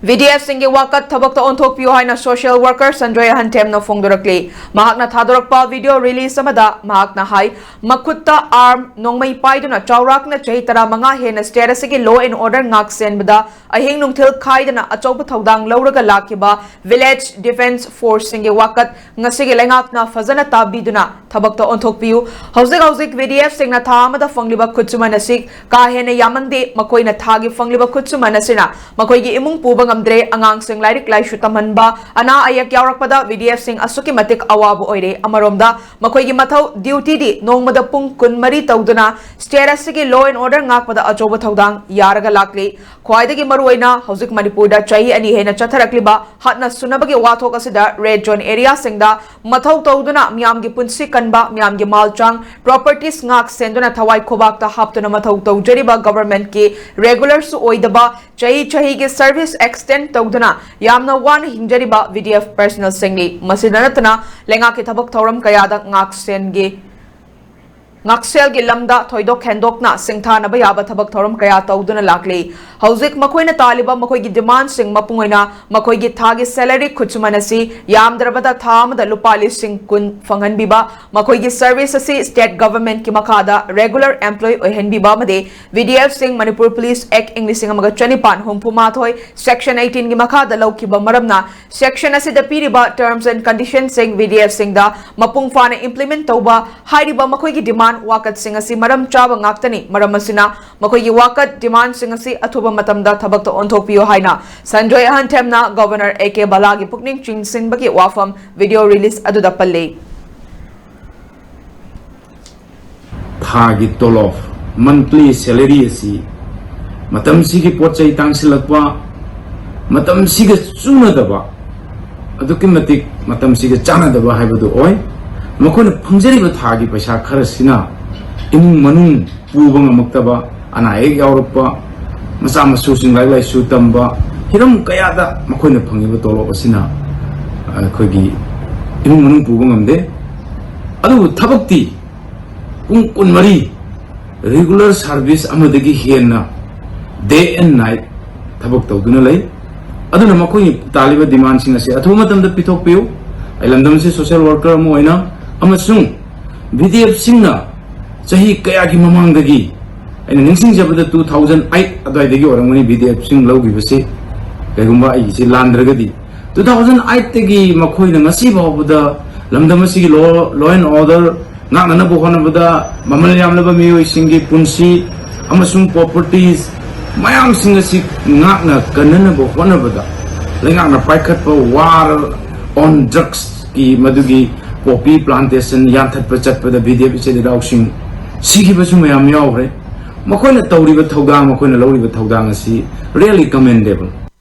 VDF singgi wakat thabakta onthok piyu haina Social Worker Shanjoy Ahanthem na phongdokkhre mahakna thadorakpa video release amada mahakna hai makutta arm nongmai paiduna chawrakna chahi tara manga hena status gi law and order ngak senbada ahing nungthil khaidana achauba thodang lauraga lakiba village defense force singgi wakat ngasigi lengakna fazana tabiduna thabakta onthok piyu hauzik VDF singna tha amada phongliba khutsuman asik ka hena yamande makoina thagi phongliba khutsuman asina makoi gi imung puba ngamdre angang sing lairik laisu tamhanba ana ayak yawrakpada VDF sing asuki matik awabu oire amaromda makoi gi mathau duty di nongmada pung kun mari tawduna status gi law and order ngakpada achoba thodang yaraga lakli khwaidagi maruina hauzik Manipur da chahi ani hena chatharakliba hatna sunabagi wathok asida red zone area singda mathau tawduna myam gi punsi kanba myam gi malchang properties ngak senduna thawai khobak ta haptuna mathau tawjariba government ki regular su oidaba chahi gi service extend tawduna yamna wan hinjariba VDF personal singli masidanatna lenga ki thabak thoram kayada ngak sengi ngaksel gi lamda thoidok khendokna singthana ba yaba thabak thoram kaya tawduna lakli hauzik makoina taliba makoi gi demand sing mapungoina makoi gi thagi salary khutsumanasi yamdrabada thamada lupali sing kun fangan biba makoi gi service asi state government ki makada regular employee ohen biba made VDF sing Manipur Police Act English amaga chanipan humpuma thoi section 18 gi makada laukiba maramna section asi da piriba terms and conditions sing VDF sing da mapung fana implement tawba hairiba makoi gi demand wakat sing asi maram chaba ngaktani maram asina makoi gi wakat demand sing asi athuba matamda thabakta onthok piyu haina Shanjoy Ahanthem na governor AK balagi pukning chinsin bagi wafam video release aduda palle thagi tolof monthly salary asi matam sigi pochai tangsilakwa matam siga chuna daba aduki matik matam siga chana daba haibadu oi makona phungjariba thagi paisa kharasina imung manung puba ngamaktaba ana ek yaurpa masa masu sing lai su tamba hiram kayada makona phangiba tolo asina khogi imung manung puba ngamde adu thabakti pung kunmari regular service amadagi hena day and night thabak tawduna lai aduna makoi taliba demand sing ase athu matamda pithok piu ailandam se social worker mo oina amasung VDF singna chahi kaya gi mamang dagi aina ningsing jabada 2008 adai dagi orangani VDF sing logi base kagumba ai si landragadi 2008 tagi makhoina ngasi bawda lamdam si law and order ngana na bohona bada mamal yamlaba miyo singi punsi amasung properties mayam singa si ngakna kanana bohona bada lengakna paikhat pa war on drugs ki madugi poppy plantation yanthat pachat pada VDF se dausing sigi basu mayam yawre makoina tawriba thawdang makoina lawriba thawdang asi really commendable